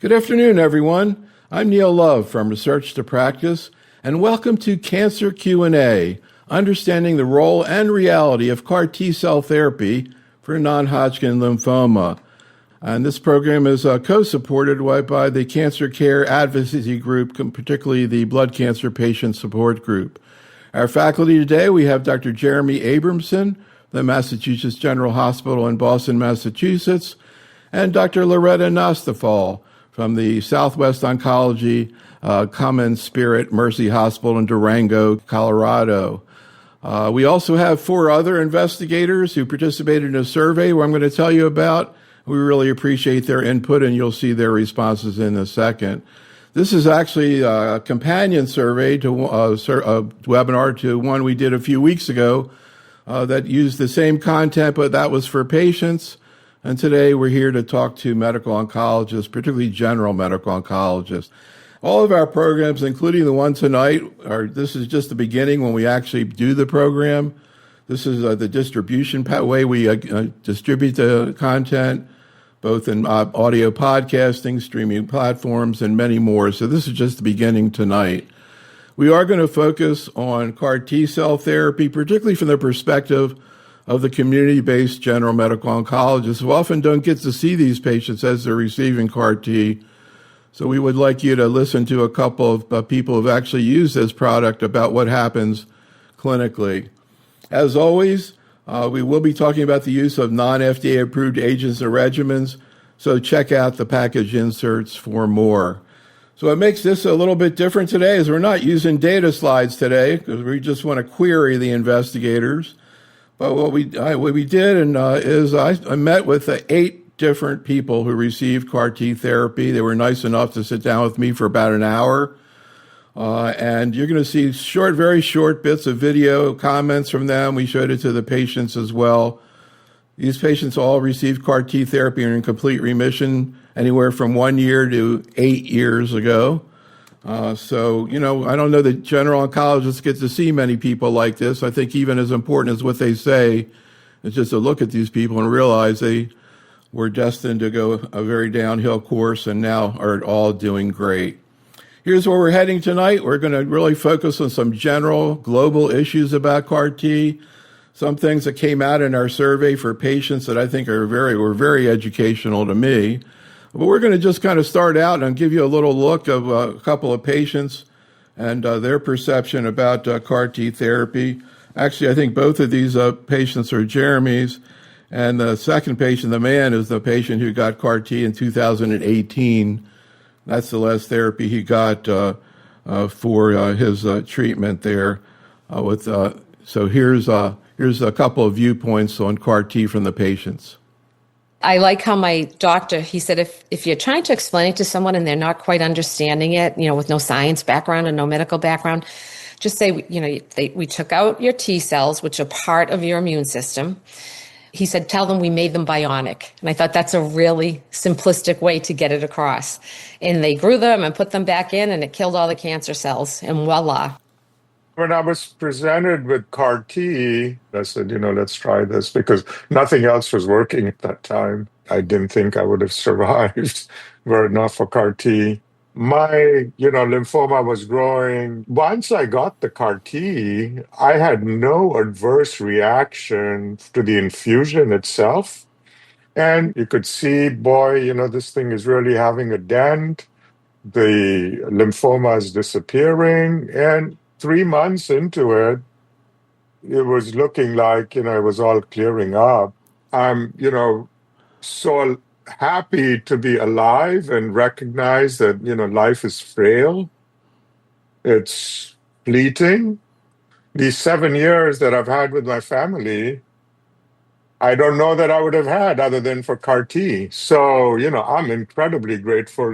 Good afternoon, everyone. I'm Neil Love from Research to Practice, and welcome to Cancer Q&A, understanding the role and reality of CAR T-cell therapy for non-Hodgkin lymphoma. And this program is co-supported by the Cancer Care Advocacy Group, particularly the Blood Cancer Patient Support Group. Our faculty today, we have Dr. Jeremy Abramson, the Massachusetts General Hospital in Boston, Massachusetts, and Dr. Loretta Nastoupil from the Southwest Oncology CommonSpirit Mercy Hospital in Durango, Colorado. We also have 4 other investigators who participated in a survey where I'm going to tell you about. We really appreciate their input, and you'll see their responses in a second. This is actually a companion survey to a webinar to one we did a few weeks ago that used the same content, but that was for patients. And today we're here to talk to medical oncologists, particularly general medical oncologists. All of our programs, including the one tonight, this is just the beginning when we actually do the program. This is the distribution way we distribute the content, both in audio podcasting, streaming platforms, and many more. So this is just the beginning tonight. We are going to focus on CAR T-cell therapy, particularly from the perspective of the community-based general medical oncologists who often don't get to see these patients as they're receiving CAR T. So we would like you to listen to a couple of people who've actually used this product about what happens clinically. As always, we will be talking about the use of non-FDA approved agents and regimens, so check out the package inserts for more. So what makes this a little bit different today is we're not using data slides today because we just want to query the investigators. But what we did is I met with 8 different people who received CAR T therapy. They were nice enough to sit down with me for about an hour. And you're going to see very short bits of video comments from them. We showed it to the patients as well. These patients all received CAR T therapy and are in complete remission anywhere from 1 year to 8 years ago. So, I don't know that general oncologists get to see many people like this. I think even as important as what they say is just to look at these people and realize they were destined to go a very downhill course and now are all doing great. Here's where we're heading tonight. We're going to really focus on some general global issues about CAR T, some things that came out in our survey for patients that I think were very educational to me. But we're going to just kind of start out and give you a little look of a couple of patients and their perception about CAR T therapy. Actually, I think both of these patients are Jeremy's. And the second patient, the man, is the patient who got CAR T in 2018. That's the last therapy he got for his treatment there. So here's a couple of viewpoints on CAR T from the patients. I like how my doctor, he said, if you're trying to explain it to someone and they're not quite understanding it, with no science background and no medical background, just say, we took out your T cells, which are part of your immune system. He said, tell them we made them bionic. And I thought that's a really simplistic way to get it across. And they grew them and put them back in, and it killed all the cancer cells, and voila. When I was presented with CAR T, I said, let's try this because nothing else was working at that time. I didn't think I would have survived were it not for CAR T. My, lymphoma was growing. Once I got the CAR T, I had no adverse reaction to the infusion itself. And you could see, this thing is really having a dent. The lymphoma is disappearing. And 3 months into it, it was looking like, it was all clearing up. I'm, so happy to be alive and recognize that, life is frail. It's fleeting. These 7 years that I've had with my family, I don't know that I would have had other than for CAR T. So, I'm incredibly grateful.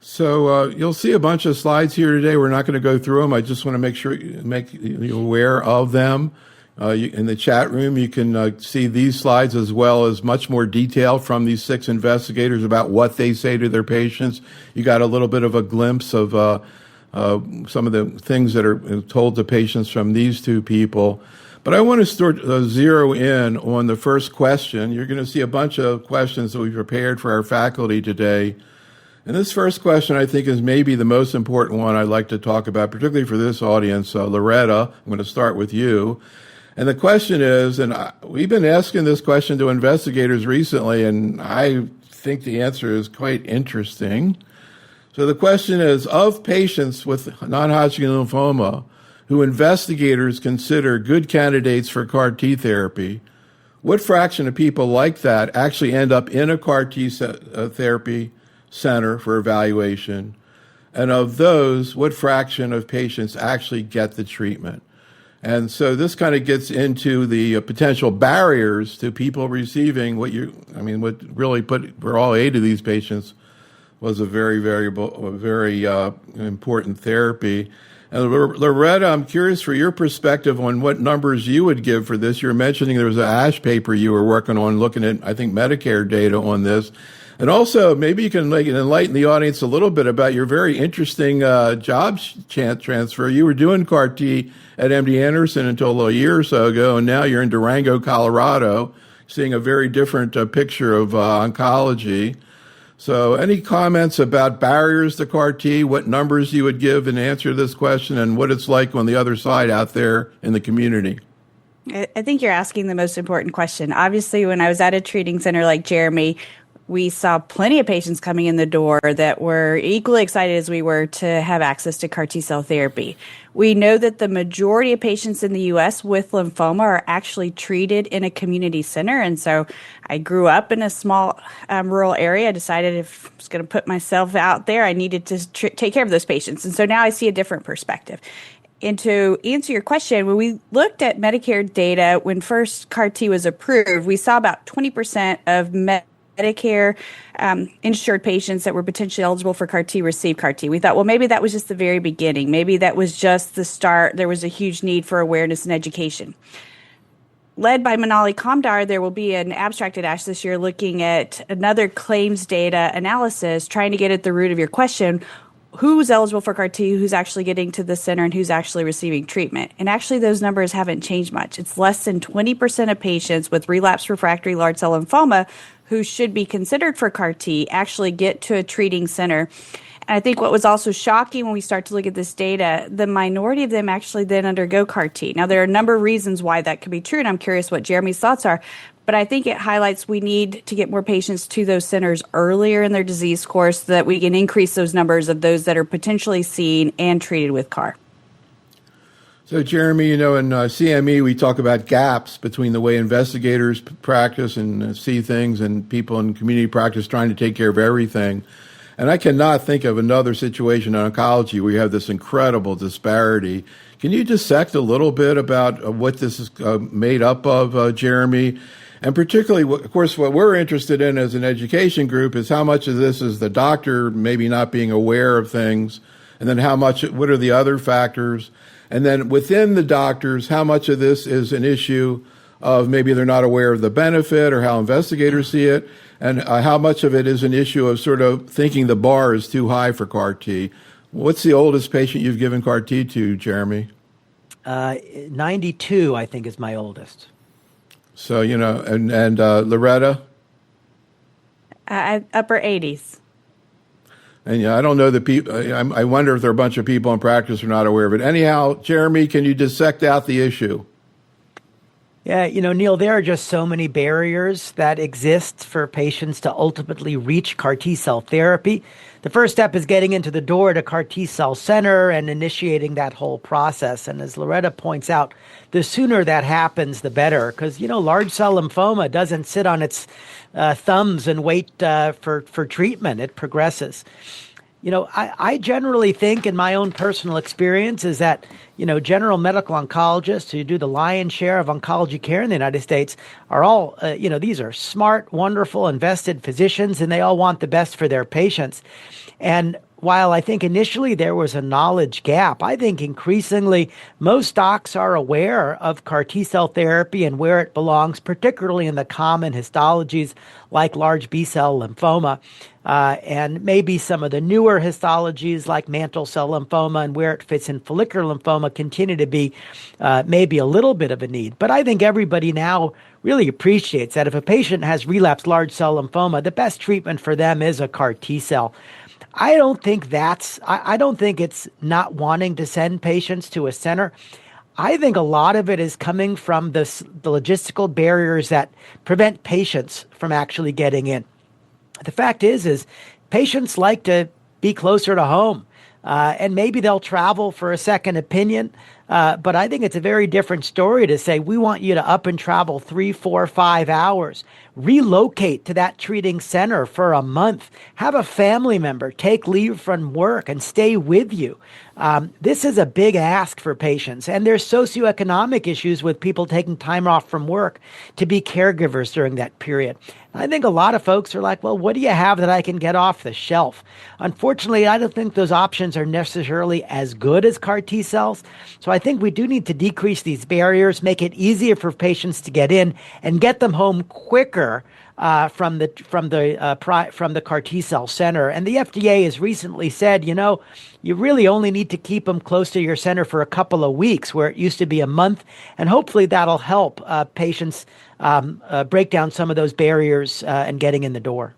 So you'll see a bunch of slides here today. We're not going to go through them. I just want to make you aware of them. In the chat room, you can see these slides as well as much more detail from these 6 investigators about what they say to their patients. You got a little bit of a glimpse of some of the things that are told to patients from these 2 people. But I want to zero in on the first question. You're going to see a bunch of questions that we prepared for our faculty today. And this first question, I think, is maybe the most important one I'd like to talk about, particularly for this audience. Loretta, I'm going to start with you. And the question is, and we've been asking this question to investigators recently, and I think the answer is quite interesting. So the question is, of patients with non-Hodgkin lymphoma who investigators consider good candidates for CAR T therapy, what fraction of people like that actually end up in a CAR T therapy center for evaluation? And of those, what fraction of patients actually get the treatment? And so this kind of gets into the potential barriers to people receiving what really put for all 8 of these patients was a very important therapy. And Loretta, I'm curious for your perspective on what numbers you would give for this. You're mentioning there was an ASH paper you were working on looking at, I think, Medicare data on this. And also, maybe you can enlighten the audience a little bit about your very interesting job transfer. You were doing CAR T at MD Anderson until a year or so ago, and now you're in Durango, Colorado, seeing a very different picture of oncology. So any comments about barriers to CAR T, what numbers you would give in answer to this question, and what it's like on the other side out there in the community? I think you're asking the most important question. Obviously, when I was at a treating center like Jeremy, we saw plenty of patients coming in the door that were equally excited as we were to have access to CAR T-cell therapy. We know that the majority of patients in the U.S. with lymphoma are actually treated in a community center. And so I grew up in a small rural area. I decided if I was going to put myself out there, I needed to take care of those patients. And so now I see a different perspective. And to answer your question, when we looked at Medicare data, when first CAR T was approved, we saw about 20% of Medicare insured patients that were potentially eligible for CAR T receive CAR T. We thought, well, maybe that was just the very beginning. Maybe that was just the start. There was a huge need for awareness and education. Led by Manali Kamdar, there will be an abstract at ASH this year looking at another claims data analysis, trying to get at the root of your question. Who's eligible for CAR T, who's actually getting to the center, and who's actually receiving treatment. And actually, those numbers haven't changed much. It's less than 20% of patients with relapsed refractory large cell lymphoma who should be considered for CAR T actually get to a treating center. And I think what was also shocking when we start to look at this data, the minority of them actually then undergo CAR T. Now, there are a number of reasons why that could be true, and I'm curious what Jeremy's thoughts are. But I think it highlights we need to get more patients to those centers earlier in their disease course so that we can increase those numbers of those that are potentially seen and treated with CAR. So, Jeremy, in CME, we talk about gaps between the way investigators practice and see things and people in community practice trying to take care of everything. And I cannot think of another situation in oncology where you have this incredible disparity. Can you dissect a little bit about what this is made up of, Jeremy? And particularly, of course, what we're interested in as an education group is how much of this is the doctor maybe not being aware of things, and then what are the other factors? And then within the doctors, how much of this is an issue of maybe they're not aware of the benefit or how investigators see it, and how much of it is an issue of sort of thinking the bar is too high for CAR T? What's the oldest patient you've given CAR T to, Jeremy? 92, I think, is my oldest. So, and Loretta? Upper 80s. And I don't know the people. I wonder if there are a bunch of people in practice who are not aware of it. Anyhow, Jeremy, can you dissect out the issue? Yeah, Neil, there are just so many barriers that exist for patients to ultimately reach CAR T-cell therapy. The first step is getting into the door at a CAR T-cell center and initiating that whole process. And as Loretta points out, the sooner that happens, the better. Because, large cell lymphoma doesn't sit on its thumbs and wait for treatment. It progresses. I generally think in my own personal experience is that, general medical oncologists who do the lion's share of oncology care in the United States are all, these are smart, wonderful, invested physicians, and they all want the best for their patients. And while I think initially there was a knowledge gap, I think increasingly most docs are aware of CAR T-cell therapy and where it belongs, particularly in the common histologies like large B-cell lymphoma, and maybe some of the newer histologies like mantle cell lymphoma and where it fits in follicular lymphoma continue to be maybe a little bit of a need. But I think everybody now really appreciates that if a patient has relapsed large cell lymphoma, the best treatment for them is a CAR T-cell. I don't think it's not wanting to send patients to a center. I think a lot of it is coming from the logistical barriers that prevent patients from actually getting in. The fact is patients like to be closer to home, and maybe they'll travel for a second opinion. But I think it's a very different story to say, we want you to up and travel 3, 4, 5 hours, relocate to that treating center for a month, have a family member take leave from work and stay with you. This is a big ask for patients, and there's socioeconomic issues with people taking time off from work to be caregivers during that period. I think a lot of folks are like, well, what do you have that I can get off the shelf? Unfortunately, I don't think those options are necessarily as good as CAR T cells. So I think we do need to decrease these barriers, make it easier for patients to get in and get them home quicker from the CAR T cell center. And the FDA has recently said, you really only need to keep them close to your center for a couple of weeks, where it used to be a month. And hopefully that'll help patients break down some of those barriers and getting in the door.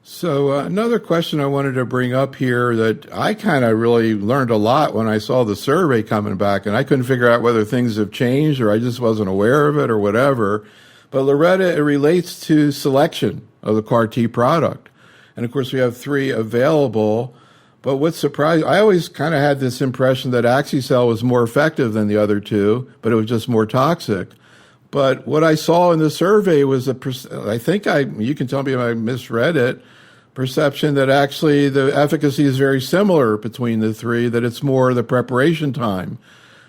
So another question I wanted to bring up here that I kind of really learned a lot when I saw the survey coming back, and I couldn't figure out whether things have changed or I just wasn't aware of it or whatever. But Loretta, it relates to selection of the CAR T product. And of course, we have 3 available. But what's surprising, I always kind of had this impression that Axi-cel was more effective than the other 2, but it was just more toxic. But what I saw in the survey was you can tell me if I misread it, perception that actually the efficacy is very similar between the 3, that it's more the preparation time.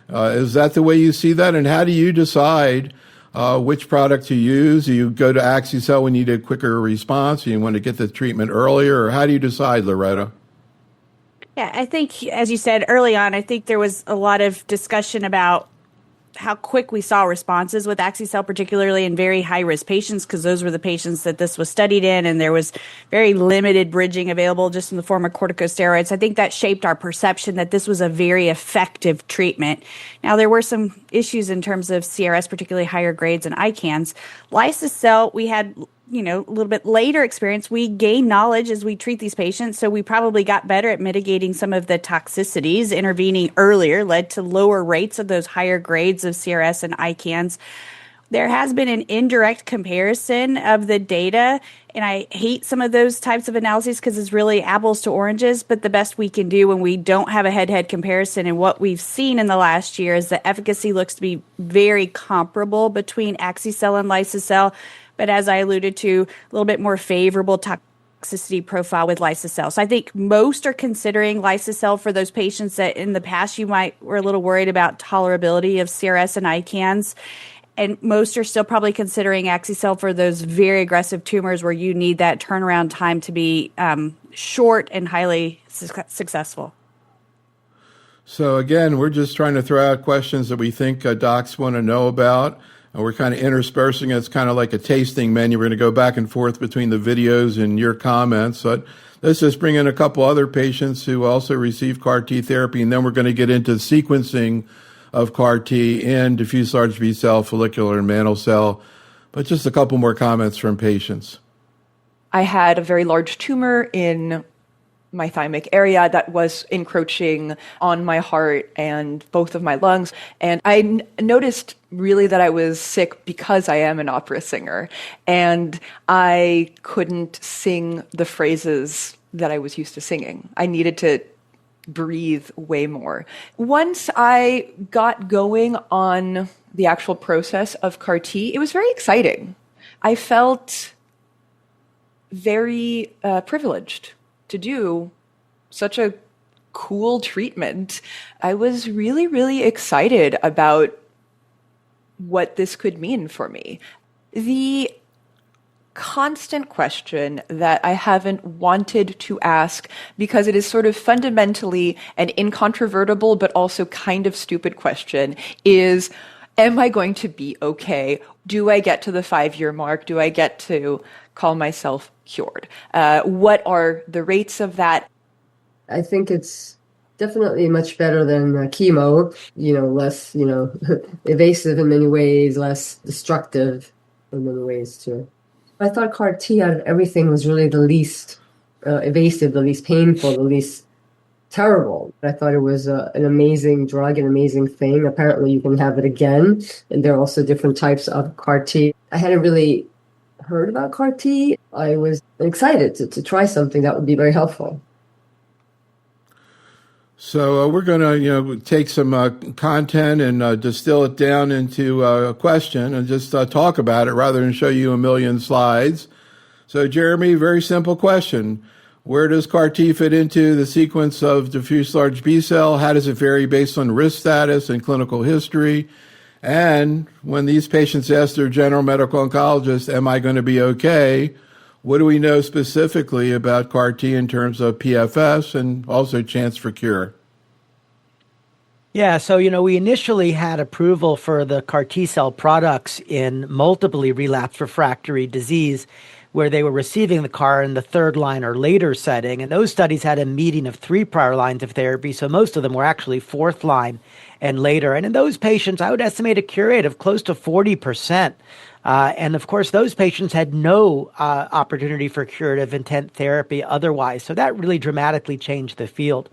Is that the way you see that? And how do you decide which product to use? Do you go to Axi-cel when you need a quicker response? Do you want to get the treatment earlier? Or how do you decide, Loretta? Yeah, I think, as you said early on, I think there was a lot of discussion about how quick we saw responses with Axi-cel, particularly in very high-risk patients, because those were the patients that this was studied in, and there was very limited bridging available just in the form of corticosteroids. I think that shaped our perception that this was a very effective treatment. Now, there were some issues in terms of CRS, particularly higher grades and ICANS. Liso-cel, we had a little bit later experience. We gain knowledge as we treat these patients, so we probably got better at mitigating some of the toxicities. Intervening earlier led to lower rates of those higher grades of CRS and ICANS. There has been an indirect comparison of the data, and I hate some of those types of analyses because it's really apples to oranges, but the best we can do when we don't have a head-to-head comparison, and what we've seen in the last year is the efficacy looks to be very comparable between Axi-cel and Liso-cel, but as I alluded to, a little bit more favorable toxicity profile with Liso-cel. So I think most are considering Liso-cel for those patients that in the past were a little worried about tolerability of CRS and ICANS. And most are still probably considering Axi-cel for those very aggressive tumors where you need that turnaround time to be short and highly successful. So again, we're just trying to throw out questions that we think docs want to know about. And we're kind of interspersing it. It's kind of like a tasting menu. We're going to go back and forth between the videos and your comments. But let's just bring in a couple other patients who also received CAR T therapy, and then we're going to get into sequencing of CAR T in diffuse large B-cell, follicular, and mantle cell. But just a couple more comments from patients. I had a very large tumor in my thymic area that was encroaching on my heart and both of my lungs. And I noticed really that I was sick because I am an opera singer. And I couldn't sing the phrases that I was used to singing. I needed to breathe way more. Once I got going on the actual process of CAR T, it was very exciting. I felt very privileged to do such a cool treatment. I was really, really excited about what this could mean for me. The constant question that I haven't wanted to ask because it is sort of fundamentally an incontrovertible but also kind of stupid question is, am I going to be okay? Do I get to the 5-year mark? Do I get to call myself cured? What are the rates of that? I think it's definitely much better than chemo, less, evasive in many ways, less destructive in many ways too. I thought CAR T out of everything was really the least evasive, the least painful, the least terrible. I thought it was an amazing drug, an amazing thing. Apparently you can have it again, and there are also different types of CAR T. I hadn't really heard about CAR T. I was excited to try something that would be very helpful. So we're going to, take some content and distill it down into a question and just talk about it rather than show you a million slides. So, Jeremy, very simple question. Where does CAR T fit into the sequence of diffuse large B-cell? How does it vary based on risk status and clinical history? And when these patients ask their general medical oncologist, am I going to be okay? What do we know specifically about CAR T in terms of PFS and also chance for cure? Yeah, so, we initially had approval for the CAR T-cell products in multiply relapsed refractory disease where they were receiving the CAR in the 3rd line or later setting. And those studies had a median of 3 prior lines of therapy. So most of them were actually 4th line and later. And in those patients, I would estimate a cure rate of close to 40%. And of course, those patients had no opportunity for curative intent therapy otherwise. So that really dramatically changed the field.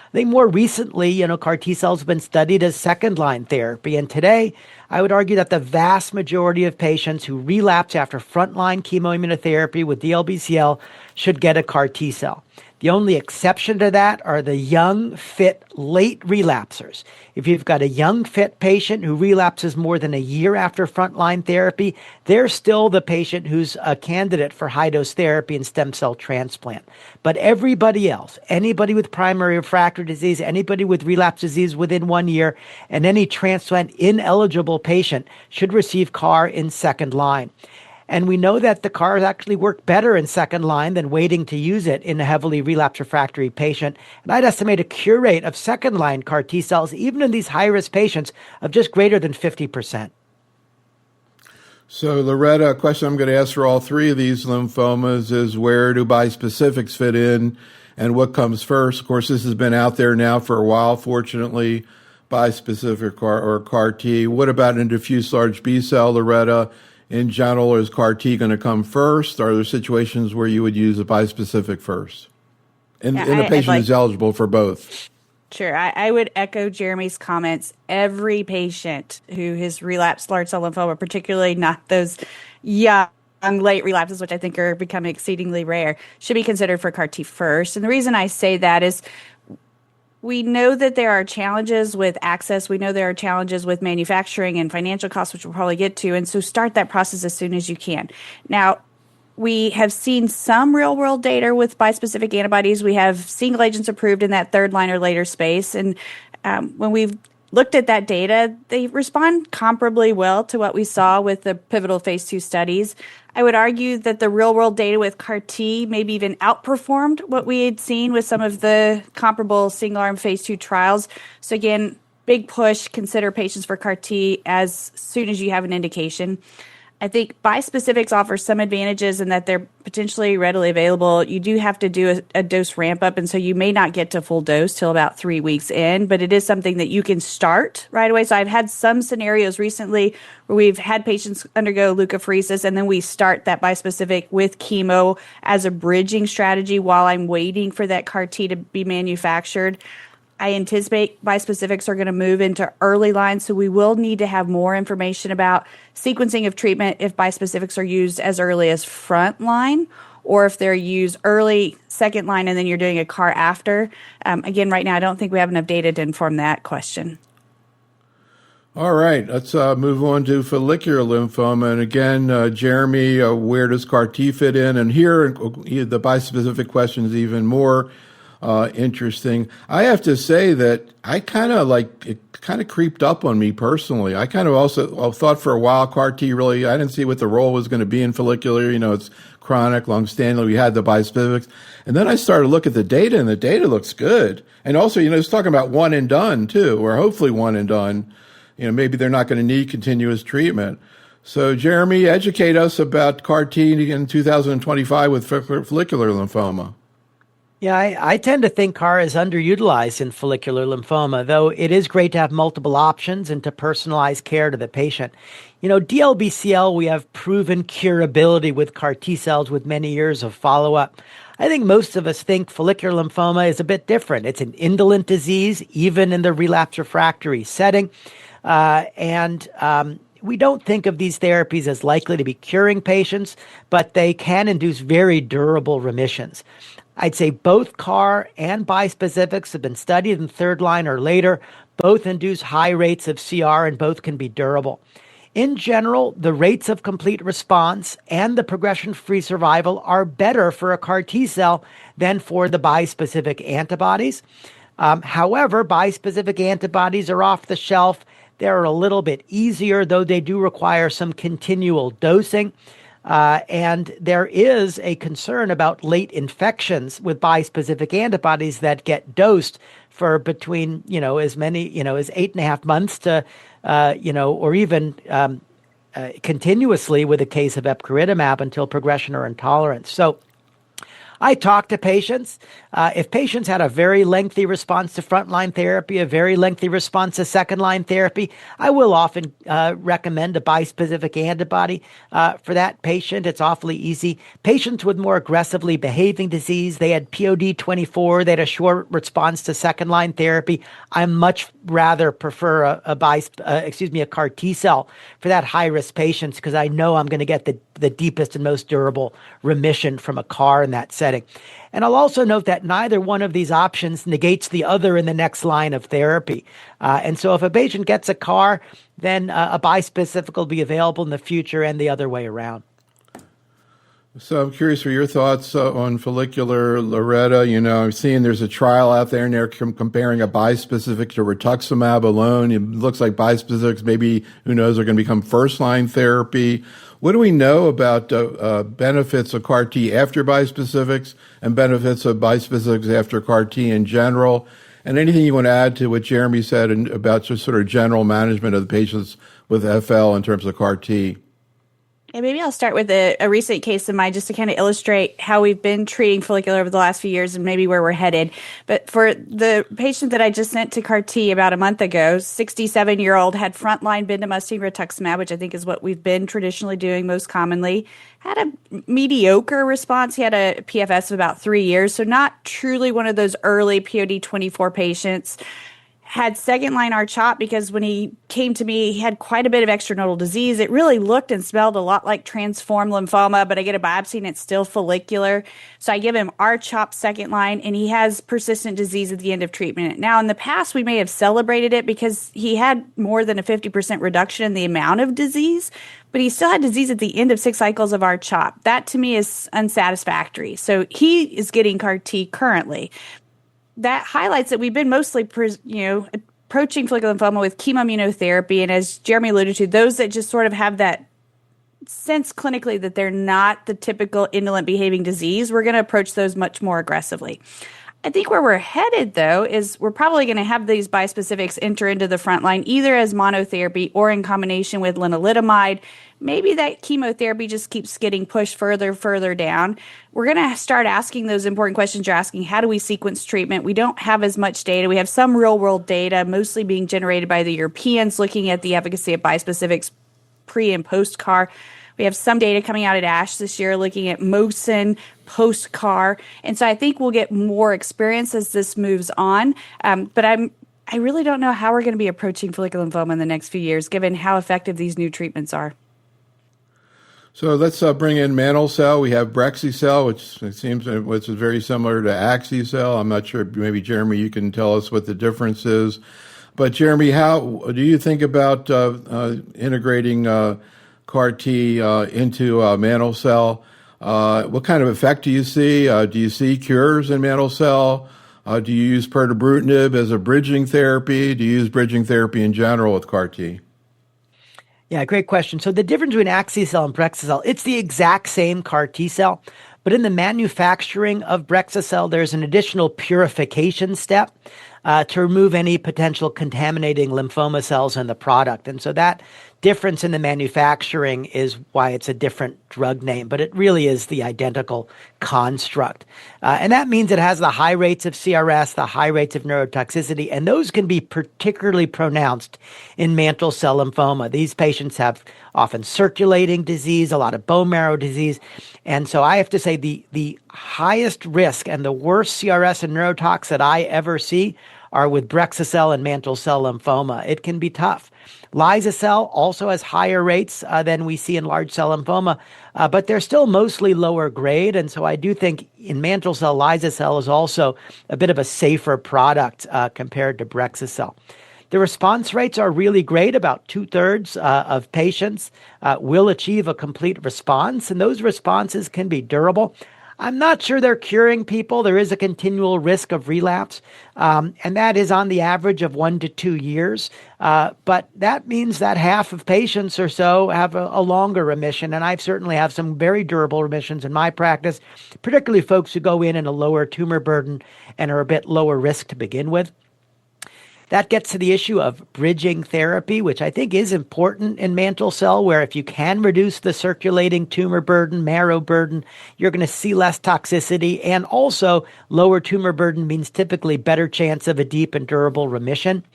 I think more recently, CAR T cells have been studied as 2nd-line therapy. And today, I would argue that the vast majority of patients who relapse after frontline chemoimmunotherapy with DLBCL should get a CAR T cell. The only exception to that are the young, fit, late relapsers. If you've got a young, fit patient who relapses more than a year after frontline therapy, they're still the patient who's a candidate for high-dose therapy and stem cell transplant. But everybody else, anybody with primary refractory disease, anybody with relapse disease within 1 year, and any transplant-ineligible patient should receive CAR in 2nd line. And we know that the CARs actually work better in 2nd line than waiting to use it in a heavily relapsed refractory patient. And I'd estimate a cure rate of 2nd line CAR T cells, even in these high-risk patients, of just greater than 50%. So, Loretta, a question I'm going to ask for all 3 of these lymphomas is where do bispecifics fit in and what comes first? Of course, this has been out there now for a while, fortunately, bispecific or CAR T. What about in diffuse large B-cell, Loretta? In general, is CAR T going to come first? Are there situations where you would use a bispecific first? In a patient who's eligible for both. Sure. I would echo Jeremy's comments. Every patient who has relapsed large cell lymphoma, particularly not those young late relapses, which I think are becoming exceedingly rare, should be considered for CAR T first. And the reason I say that is we know that there are challenges with access. We know there are challenges with manufacturing and financial costs, which we'll probably get to. And so start that process as soon as you can. Now, we have seen some real-world data with bispecific antibodies. We have single agents approved in that 3rd line or later space. And when we've looked at that data, they respond comparably well to what we saw with the pivotal phase 2 studies. I would argue that the real-world data with CAR T maybe even outperformed what we had seen with some of the comparable single-arm phase 2 trials. So again, big push, consider patients for CAR T as soon as you have an indication. I think bispecifics offer some advantages in that they're potentially readily available. You do have to do a dose ramp up, and so you may not get to full dose till about 3 weeks in, but it is something that you can start right away. So I've had some scenarios recently where we've had patients undergo leukapheresis, and then we start that bispecific with chemo as a bridging strategy while I'm waiting for that CAR T to be manufactured. I anticipate bispecifics are going to move into early lines, so we will need to have more information about sequencing of treatment if bispecifics are used as early as front line or if they're used early 2nd line and then you're doing a CAR after. Again, right now, I don't think we have enough data to inform that question. All right, let's move on to follicular lymphoma. And again, Jeremy, where does CAR T fit in? And here, the bispecific question is even more interesting. I have to say that I kind of creeped up on me personally. I kind of also thought for a while CAR T really, I didn't see what the role was going to be in follicular. It's chronic, long-standing. We had the bispecifics. And then I started to look at the data, and the data looks good. And also, it's talking about one and done too, or hopefully one and done. Maybe they're not going to need continuous treatment. So, Jeremy, educate us about CAR T in 2025 with follicular lymphoma. Yeah, I tend to think CAR is underutilized in follicular lymphoma, though it is great to have multiple options and to personalize care to the patient. DLBCL, we have proven curability with CAR T cells with many years of follow-up. I think most of us think follicular lymphoma is a bit different. It's an indolent disease, even in the relapse refractory setting. We don't think of these therapies as likely to be curing patients, but they can induce very durable remissions. I'd say both CAR and bispecifics have been studied in third line or later. Both induce high rates of CR and both can be durable. In general, the rates of complete response and the progression-free survival are better for a CAR T cell than for the bispecific antibodies. However, bispecific antibodies are off the shelf. They're a little bit easier, though they do require some continual dosing. And there is a concern about late infections with bispecific antibodies that get dosed for between, as many, as 8.5 months to, or even continuously with a case of epcoritamab until progression or intolerance. So I talk to patients. If patients had a very lengthy response to frontline therapy, a very lengthy response to second-line therapy, I will often recommend a bispecific antibody for that patient. It's awfully easy. Patients with more aggressively behaving disease, they had POD24, they had a short response to second-line therapy. I much rather prefer a CAR T cell for that high-risk patients because I know I'm going to get the deepest and most durable remission from a CAR in that setting. And I'll also note that neither one of these options negates the other in the next line of therapy. And so if a patient gets a CAR, then a bispecific will be available in the future and the other way around. So I'm curious for your thoughts on follicular, Loretta. I'm seeing there's a trial out there and they're comparing a bispecific to rituximab alone. It looks like bispecifics maybe, who knows, are going to become first-line therapy. What do we know about benefits of CAR T after bispecifics and benefits of bispecifics after CAR T in general? And anything you want to add to what Jeremy said about just sort of general management of the patients with FL in terms of CAR T? And maybe I'll start with a recent case of mine just to kind of illustrate how we've been treating follicular over the last few years and maybe where we're headed. But for the patient that I just sent to CAR T about a month ago, 67-year-old, had frontline bendamustine rituximab, which I think is what we've been traditionally doing most commonly, had a mediocre response. He had a PFS of about 3 years, so not truly one of those early POD24 patients. Had second-line R-CHOP because when he came to me, he had quite a bit of extranodal disease. It really looked and smelled a lot like transformed lymphoma, but I get a biopsy and it's still follicular. So I give him R-CHOP second-line, and he has persistent disease at the end of treatment. Now, in the past, we may have celebrated it because he had more than a 50% reduction in the amount of disease, but he still had disease at the end of 6 cycles of R-CHOP. That, to me, is unsatisfactory. So he is getting CAR T currently. That highlights that we've been mostly, approaching follicular lymphoma with chemoimmunotherapy. And as Jeremy alluded to, those that just sort of have that sense clinically that they're not the typical indolent behaving disease, we're going to approach those much more aggressively. I think where we're headed, though, is we're probably going to have these bispecifics enter into the front line either as monotherapy or in combination with lenalidomide. Maybe that chemotherapy just keeps getting pushed further down. We're going to start asking those important questions you're asking. How do we sequence treatment? We don't have as much data. We have some real-world data, mostly being generated by the Europeans, looking at the efficacy of bispecifics pre- and post-CAR. We have some data coming out at ASH this year looking at Mosun post-CAR. And so I think we'll get more experience as this moves on. But I really don't know how we're going to be approaching follicular lymphoma in the next few years, given how effective these new treatments are. So let's bring in mantle cell. We have Brexy-cell, which it seems is very similar to Axi-cell. I'm not sure. Maybe, Jeremy, you can tell us what the difference is. But, Jeremy, how do you think about integrating CAR T into mantle cell? What kind of effect do you see? Do you see cures in mantle cell? Do you use pirtobrutinib as a bridging therapy? Do you use bridging therapy in general with CAR T? Yeah, great question. So the difference between Axi-cell and Brexu-cell, it's the exact same CAR T cell, but in the manufacturing of Brexu-cell, there's an additional purification step to remove any potential contaminating lymphoma cells in the product. And so that difference in the manufacturing is why it's a different drug name, but it really is the identical construct. And that means it has the high rates of CRS, the high rates of neurotoxicity, and those can be particularly pronounced in mantle cell lymphoma. These patients have often circulating disease, a lot of bone marrow disease. And so I have to say the highest risk and the worst CRS and neurotox that I ever see are with Brexu-cell and mantle cell lymphoma. It can be tough. Liza-cell also has higher rates than we see in large cell lymphoma, but they're still mostly lower grade. And so I do think in mantle cell, Liza-cell is also a bit of a safer product compared to Brexu-cell. The response rates are really great. About 2/3 of patients will achieve a complete response, and those responses can be durable. I'm not sure they're curing people. There is a continual risk of relapse, and that is on the average of 1 to 2 years. But that means that half of patients or so have a longer remission, and I've certainly have some very durable remissions in my practice, particularly folks who go in a lower tumor burden and are a bit lower risk to begin with. That gets to the issue of bridging therapy, which I think is important in mantle cell, where if you can reduce the circulating tumor burden, marrow burden, you're going to see less toxicity. And also, lower tumor burden means typically better chance of a deep and durable remission.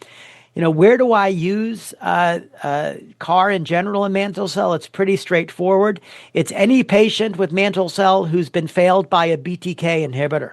Where do I use CAR in general in mantle cell? It's pretty straightforward. It's any patient with mantle cell who's been failed by a BTK inhibitor.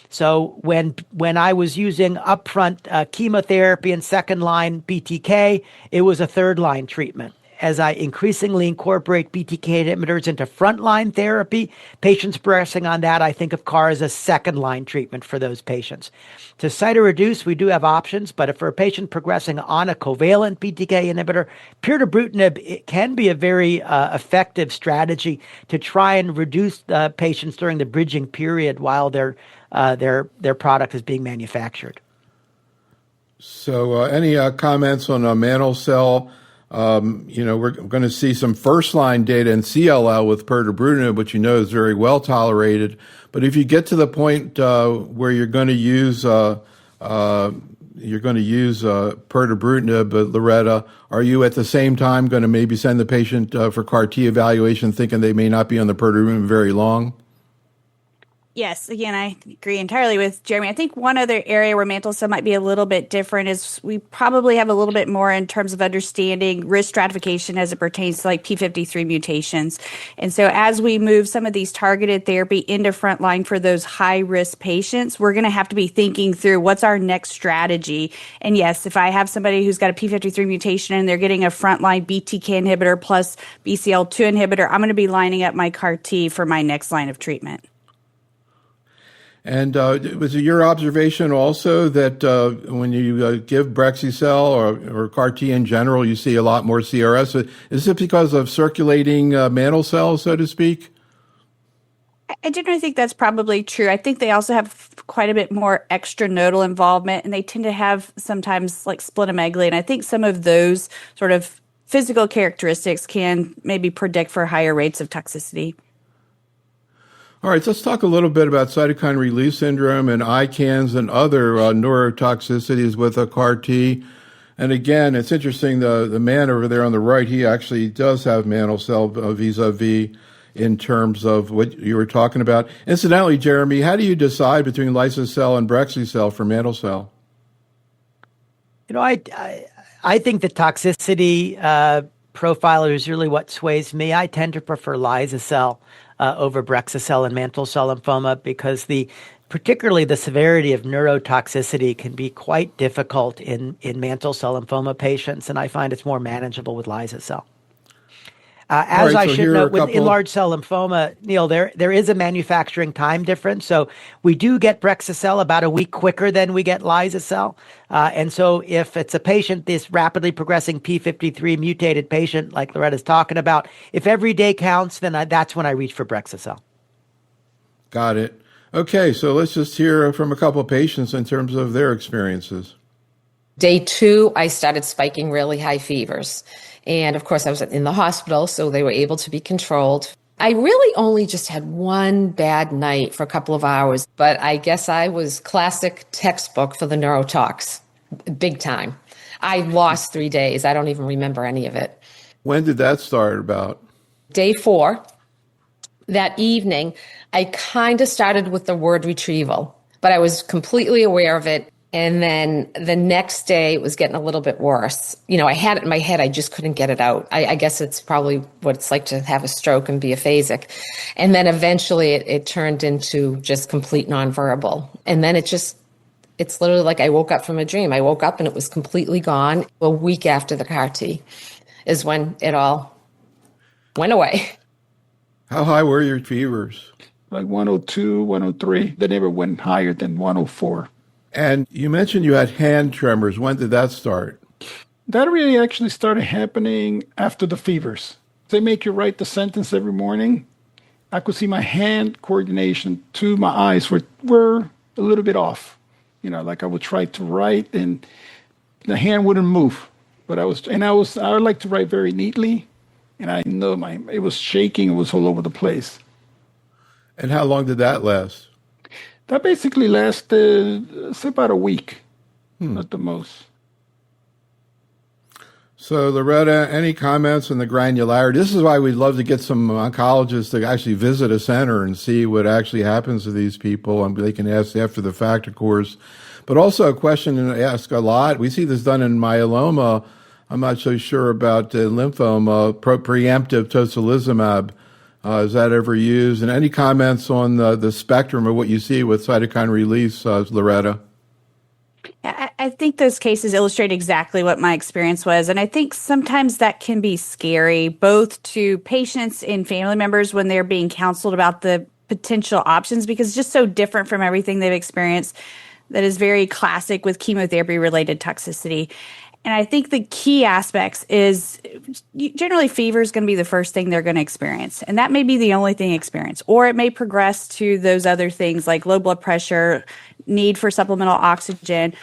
So when I was using upfront chemotherapy and second-line BTK, it was a third-line treatment. As I increasingly incorporate BTK inhibitors into frontline therapy, patients progressing on that, I think of CAR as a second-line treatment for those patients. To cytoreduce, we do have options, but if for a patient progressing on a covalent BTK inhibitor, pirtobrutinib it can be a very effective strategy to try and reduce patients during the bridging period while their product is being manufactured. So any comments on mantle cell? We're going to see some first-line data in CLL with pirtobrutinib, which is very well tolerated. But if you get to the point where you're going to use pirtobrutinib, Loretta, are you at the same time going to maybe send the patient for CAR T evaluation, thinking they may not be on the pirtobrutinib very long? Yes, again, I agree entirely with Jeremy. I think one other area where mantle cell might be a little bit different is we probably have a little bit more in terms of understanding risk stratification as it pertains to like P53 mutations. And so as we move some of these targeted therapy into frontline for those high-risk patients, we're going to have to be thinking through what's our next strategy. And yes, if I have somebody who's got a P53 mutation and they're getting a frontline BTK inhibitor plus BCL2 inhibitor, I'm going to be lining up my CAR T for my next line of treatment. And was it your observation also that when you give Brexu-cell or CAR T in general, you see a lot more CRS? Is it because of circulating mantle cells, so to speak? I generally think that's probably true. I think they also have quite a bit more extranodal involvement, and they tend to have sometimes like splenomegaly. And I think some of those sort of physical characteristics can maybe predict for higher rates of toxicity. All right, so let's talk a little bit about cytokine release syndrome and ICANS and other neurotoxicities with a CAR T. And again, it's interesting, the man over there on the right, he actually does have mantle cell vis-a-vis in terms of what you were talking about. Incidentally, Jeremy, how do you decide between liso-cell and Brexu-cell for mantle cell? I think the toxicity profile is really what sways me. I tend to prefer liso-cell over Brexu-cell and mantle cell lymphoma because particularly the severity of neurotoxicity can be quite difficult in mantle cell lymphoma patients, and I find it's more manageable with liso-cell. As I should note, in large cell lymphoma, Neil, there is a manufacturing time difference. So we do get Brexu-cell about a week quicker than we get liso-cell. And so if it's a patient, this rapidly progressing P53 mutated patient, like Loretta's talking about, if every day counts, then that's when I reach for Brexu-cell. Got it. Okay, so let's just hear from a couple of patients in terms of their experiences. Day 2, I started spiking really high fevers. And of course, I was in the hospital, so they were able to be controlled. I really only just had one bad night for a couple of hours, but I guess I was classic textbook for the neurotox, big time. I lost 3 days. I don't even remember any of it. When did that start about? Day 4, that evening, I kind of started with the word retrieval, but I was completely aware of it. And then the next day, it was getting a little bit worse. I had it in my head. I just couldn't get it out. I guess it's probably what it's like to have a stroke and be aphasic. And then eventually it turned into just complete nonverbal. And then it's literally like I woke up from a dream. I woke up and it was completely gone. A week after the CAR T is when it all went away. How high were your fevers? Like 102, 103. They never went higher than 104. And you mentioned you had hand tremors. When did that start? That really actually started happening after the fevers. They make you write the sentence every morning. I could see my hand coordination to my eyes were a little bit off. Like I would try to write and the hand wouldn't move. But I would like to write very neatly. And I know it was shaking. It was all over the place. And how long did that last? That basically lasted, say, about a week, at the most. So, Loretta, any comments on the granularity? This is why we'd love to get some oncologists to actually visit a center and see what actually happens to these people. And they can ask after the fact, of course. But also a question I ask a lot. We see this done in myeloma. I'm not so sure about lymphoma, preemptive tocilizumab. Is that ever used? And any comments on the spectrum of what you see with cytokine release, Loretta? I think those cases illustrate exactly what my experience was. And I think sometimes that can be scary, both to patients and family members when they're being counseled about the potential options, because it's just so different from everything they've experienced that is very classic with chemotherapy-related toxicity. And I think the key aspects is generally fever is going to be the first thing they're going to experience. And that may be the only thing experienced. Or it may progress to those other things like low blood pressure, need for supplemental oxygen,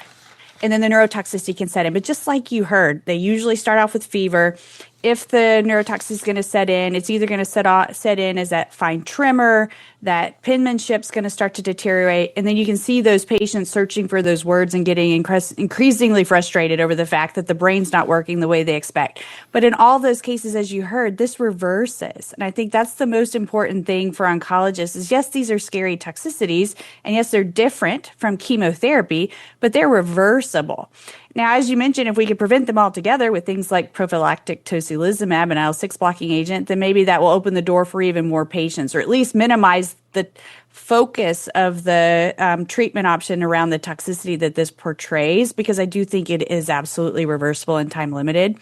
and then the neurotoxicity can set in. But just like you heard, they usually start off with fever. If the neurotoxicity is going to set in, it's either going to set in as that fine tremor, that penmanship's going to start to deteriorate, and then you can see those patients searching for those words and getting increasingly frustrated over the fact that the brain's not working the way they expect. But in all those cases, as you heard, this reverses. And I think that's the most important thing for oncologists is, yes, these are scary toxicities, and yes, they're different from chemotherapy, but they're reversible. Now, as you mentioned, if we could prevent them altogether with things like prophylactic tocilizumab, an IL-6 blocking agent, then maybe that will open the door for even more patients, or at least minimize the focus of the treatment option around the toxicity that this portrays, because I do think it is absolutely reversible and time limited.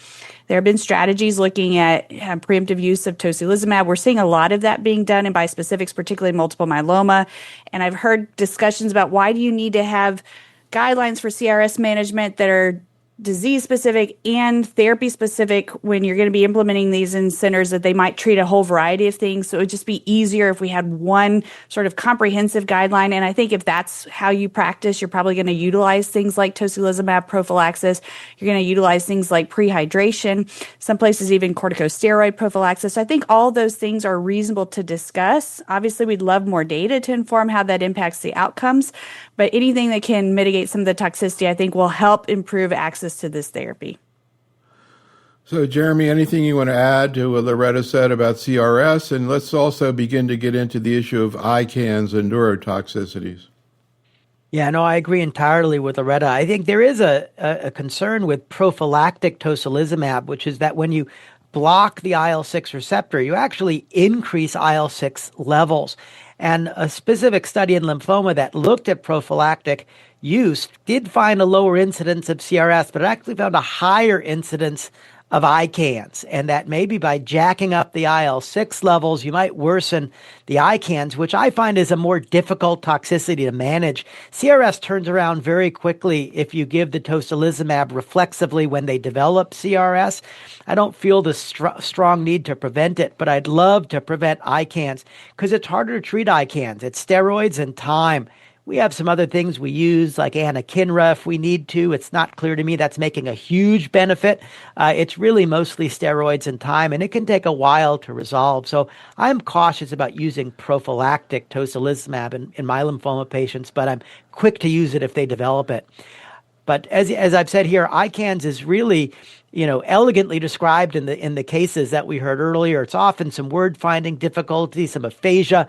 There have been strategies looking at preemptive use of tocilizumab. We're seeing a lot of that being done in bispecifics, particularly multiple myeloma. And I've heard discussions about why do you need to have guidelines for CRS management that are disease specific and therapy specific when you're going to be implementing these in centers that they might treat a whole variety of things. So it would just be easier if we had one sort of comprehensive guideline. And I think if that's how you practice, you're probably going to utilize things like tocilizumab prophylaxis. You're going to utilize things like prehydration, some places even corticosteroid prophylaxis. So I think all those things are reasonable to discuss. Obviously, we'd love more data to inform how that impacts the outcomes, but anything that can mitigate some of the toxicity, I think, will help improve access to this therapy. So, Jeremy, anything you want to add to what Loretta said about CRS? And let's also begin to get into the issue of ICANS and neurotoxicities. Yeah, no, I agree entirely with Loretta. I think there is a concern with prophylactic tocilizumab, which is that when you block the IL-6 receptor, you actually increase IL-6 levels. And a specific study in lymphoma that looked at prophylactic use did find a lower incidence of CRS, but it actually found a higher incidence of ICANS, and that maybe by jacking up the IL-6 levels, you might worsen the ICANS, which I find is a more difficult toxicity to manage. CRS turns around very quickly if you give the tocilizumab reflexively when they develop CRS. I don't feel the strong need to prevent it, but I'd love to prevent ICANS because it's harder to treat ICANS. It's steroids and time. We have some other things we use, like anakinra, if we need to. It's not clear to me that's making a huge benefit. It's really mostly steroids and time, and it can take a while to resolve. So I'm cautious about using prophylactic tocilizumab in my lymphoma patients, but I'm quick to use it if they develop it. But as I've said here, ICANS is really, elegantly described in the cases that we heard earlier. It's often some word finding difficulty, some aphasia,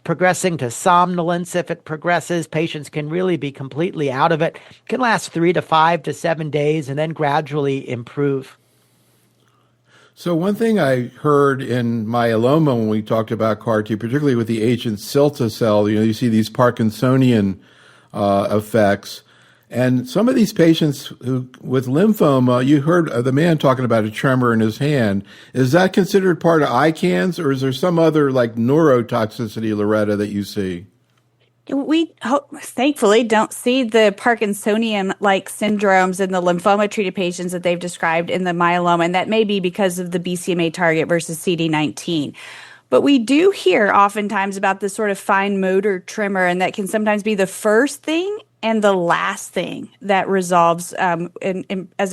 progressing to somnolence. If it progresses, patients can really be completely out of it. It can last 3 to 5 to 7 days and then gradually improve. So one thing I heard in myeloma when we talked about CAR T, particularly with the agent cilta-cel, you see these Parkinsonian effects. And some of these patients who with lymphoma, you heard the man talking about a tremor in his hand. Is that considered part of ICANS, or is there some other like neurotoxicity, Loretta, that you see? We thankfully don't see the Parkinsonian-like syndromes in the lymphoma-treated patients that they've described in the myeloma, and that may be because of the BCMA target versus CD19. But we do hear oftentimes about this sort of fine motor tremor, and that can sometimes be the first thing and the last thing that resolves as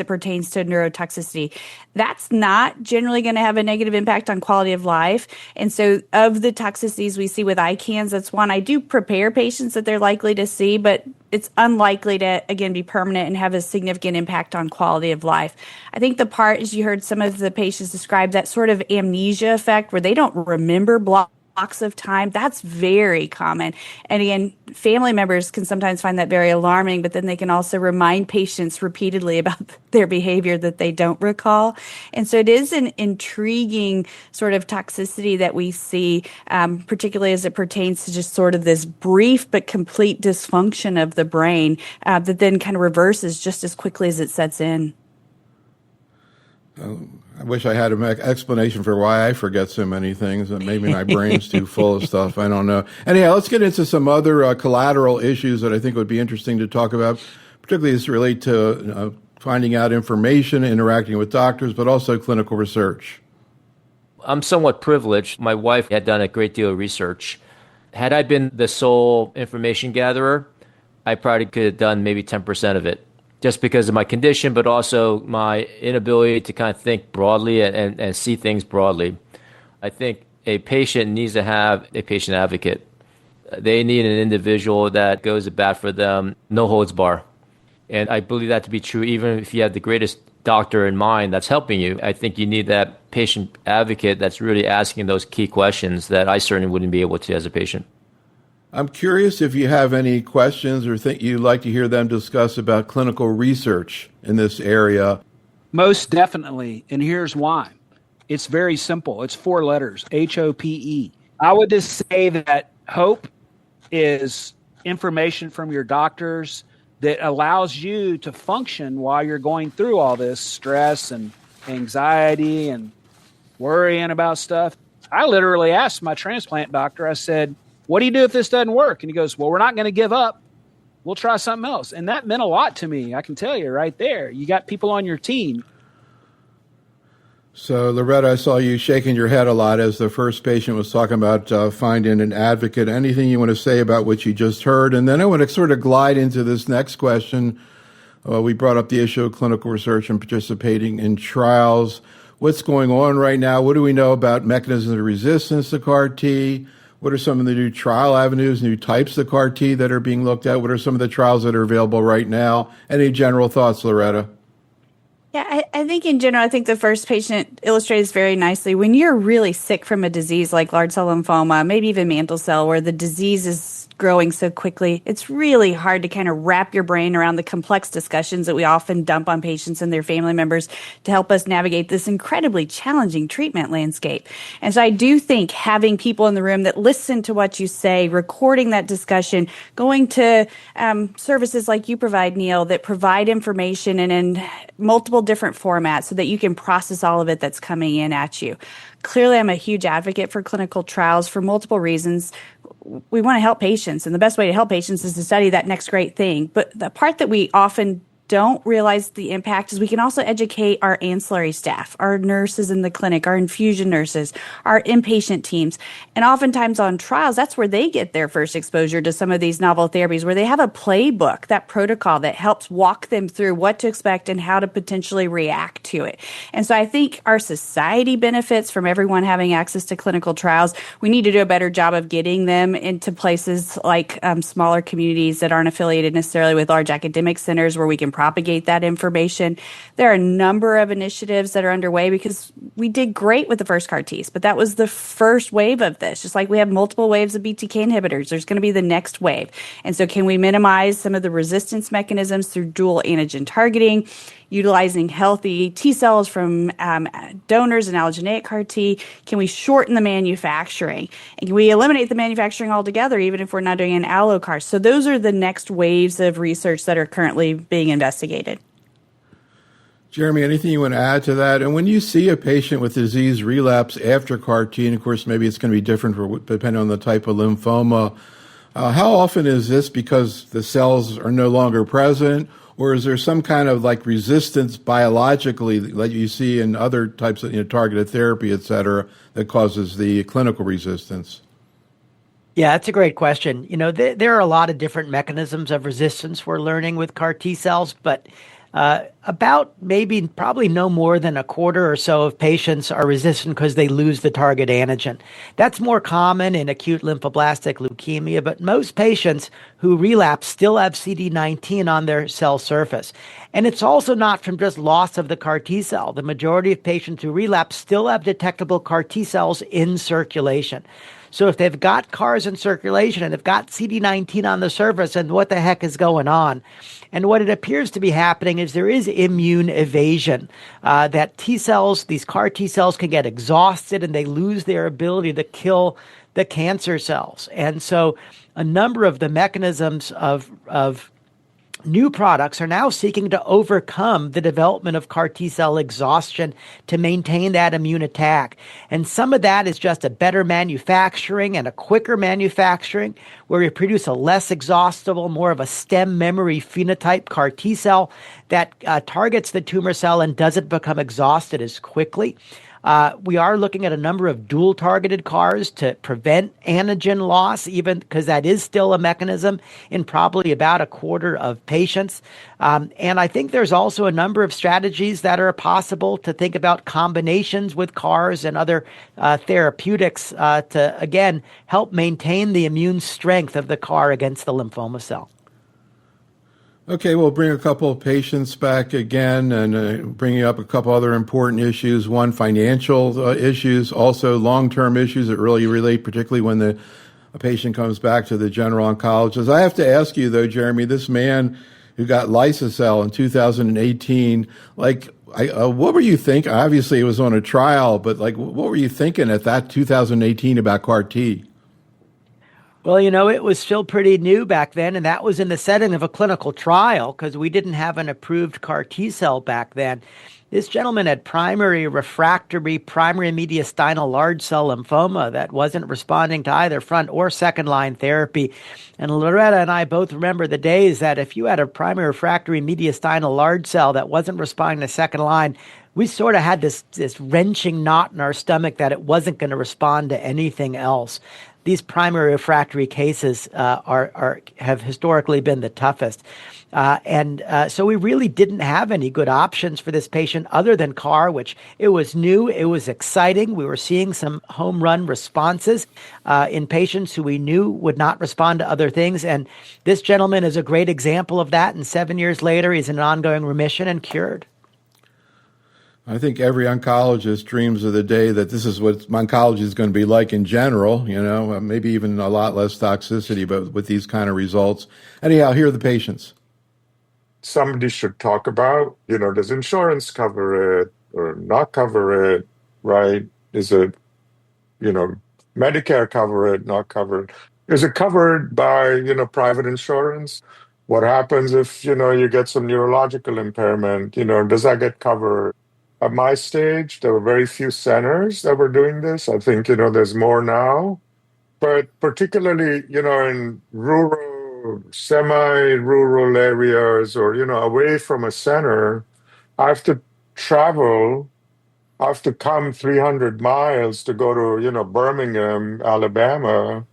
it pertains to neurotoxicity. That's not generally going to have a negative impact on quality of life. And so of the toxicities we see with ICANS, that's one I do prepare patients that they're likely to see, but it's unlikely to, again, be permanent and have a significant impact on quality of life. I think the part, as you heard some of the patients describe, that sort of amnesia effect where they don't remember blocks of time, that's very common. And again, family members can sometimes find that very alarming, but then they can also remind patients repeatedly about their behavior that they don't recall. And so it is an intriguing sort of toxicity that we see, particularly as it pertains to just sort of this brief but complete dysfunction of the brain that then kind of reverses just as quickly as it sets in. I wish I had an explanation for why I forget so many things, and maybe my brain's too full of stuff. I don't know. Anyhow, let's get into some other collateral issues that I think would be interesting to talk about, particularly as relate to finding out information, interacting with doctors, but also clinical research. I'm somewhat privileged. My wife had done a great deal of research. Had I been the sole information gatherer, I probably could have done maybe 10% of it, just because of my condition, but also my inability to kind of think broadly and see things broadly. I think a patient needs to have a patient advocate. They need an individual that goes to bat for them, no holds bar. And I believe that to be true even if you have the greatest doctor in mind that's helping you. I think you need that patient advocate that's really asking those key questions that I certainly wouldn't be able to as a patient. I'm curious if you have any questions or think you'd like to hear them discuss about clinical research in this area. Most definitely, and here's why. It's very simple. It's 4 letters, HOPE. I would just say that HOPE is information from your doctors that allows you to function while you're going through all this stress and anxiety and worrying about stuff. I literally asked my transplant doctor, I said, what do you do if this doesn't work? And he goes, well, we're not going to give up. We'll try something else. And that meant a lot to me. I can tell you right there. You got people on your team. So, Loretta, I saw you shaking your head a lot as the first patient was talking about finding an advocate. Anything you want to say about what you just heard? And then I want to sort of glide into this next question. We brought up the issue of clinical research and participating in trials. What's going on right now? What do we know about mechanisms of resistance to CAR T? What are some of the new trial avenues, new types of CAR T that are being looked at? What are some of the trials that are available right now? Any general thoughts, Loretta? Yeah, I think in general, I think the first patient illustrates very nicely. When you're really sick from a disease like large cell lymphoma, maybe even mantle cell, where the disease is growing so quickly. It's really hard to kind of wrap your brain around the complex discussions that we often dump on patients and their family members to help us navigate this incredibly challenging treatment landscape. And so I do think having people in the room that listen to what you say, recording that discussion, going to services like you provide, Neil, that provide information and in multiple different formats so that you can process all of it that's coming in at you. Clearly, I'm a huge advocate for clinical trials for multiple reasons. We want to help patients, and the best way to help patients is to study that next great thing. But the part that we often don't realize the impact is we can also educate our ancillary staff, our nurses in the clinic, our infusion nurses, our inpatient teams. And oftentimes on trials, that's where they get their first exposure to some of these novel therapies, where they have a playbook, that protocol that helps walk them through what to expect and how to potentially react to it. And so I think our society benefits from everyone having access to clinical trials. We need to do a better job of getting them into places like smaller communities that aren't affiliated necessarily with large academic centers where we can propagate that information. There are a number of initiatives that are underway because we did great with the first CAR Ts, but that was the first wave of this. Just like we have multiple waves of BTK inhibitors, there's going to be the next wave. And so can we minimize some of the resistance mechanisms through dual antigen targeting, utilizing healthy T cells from donors and allogeneic CAR T? Can we shorten the manufacturing? And can we eliminate the manufacturing altogether, even if we're not doing an allo CAR? So those are the next waves of research that are currently being investigated. Jeremy, anything you want to add to that? And when you see a patient with disease relapse after CAR T, and of course maybe it's going to be different depending on the type of lymphoma, how often is this because the cells are no longer present, or is there some kind of like resistance biologically that you see in other types of targeted therapy, et cetera, that causes the clinical resistance? Yeah, that's a great question. There are a lot of different mechanisms of resistance we're learning with CAR T cells, but probably no more than a quarter or so of patients are resistant because they lose the target antigen. That's more common in acute lymphoblastic leukemia, but most patients who relapse still have CD19 on their cell surface. And it's also not from just loss of the CAR T cell. The majority of patients who relapse still have detectable CAR T cells in circulation. So if they've got CARs in circulation and they've got CD19 on the surface, and what the heck is going on? And what it appears to be happening is there is immune evasion, that T cells, these CAR T cells, can get exhausted and they lose their ability to kill the cancer cells. And so a number of the mechanisms of new products are now seeking to overcome the development of CAR T cell exhaustion to maintain that immune attack. And some of that is just a better manufacturing and a quicker manufacturing, where we produce a less exhaustible, more of a stem memory phenotype CAR T cell that targets the tumor cell and doesn't become exhausted as quickly. We are looking at a number of dual-targeted CARs to prevent antigen loss, even because that is still a mechanism in probably about a quarter of patients. And I think there's also a number of strategies that are possible to think about combinations with CARs and other therapeutics to, again, help maintain the immune strength of the CAR against the lymphoma cell. Okay, we'll bring a couple of patients back again and bringing up a couple other important issues. One, financial issues, also long-term issues that really relate, particularly when a patient comes back to the general oncologist. I have to ask you, though, Jeremy, this man who got Lysocell in 2018, what were you thinking? Obviously, it was on a trial, but what were you thinking at that 2018 about CAR T? Well, it was still pretty new back then, and that was in the setting of a clinical trial because we didn't have an approved CAR T cell back then. This gentleman had primary refractory primary mediastinal large cell lymphoma that wasn't responding to either front or second line therapy. And Loretta and I both remember the days that if you had a primary refractory mediastinal large cell that wasn't responding to second line, we sort of had this wrenching knot in our stomach that it wasn't going to respond to anything else. These primary refractory cases have historically been the toughest. So we really didn't have any good options for this patient other than CAR, which it was new, it was exciting. We were seeing some home run responses in patients who we knew would not respond to other things. And this gentleman is a great example of that. And 7 years later, he's in an ongoing remission and cured. I think every oncologist dreams of the day that this is what oncology is going to be like in general, maybe even a lot less toxicity, but with these kind of results. Anyhow, here are the patients. Somebody should talk about, does insurance cover it or not cover it, right? Is it, Medicare cover it, not covered? Is it covered by, private insurance? What happens if, you get some neurological impairment? Does that get covered? At my stage, there were very few centers that were doing this. I think, there's more now. But particularly, in rural, semi-rural areas or, away from a center, I have to travel. I have to come 300 miles to go to, Birmingham, Alabama.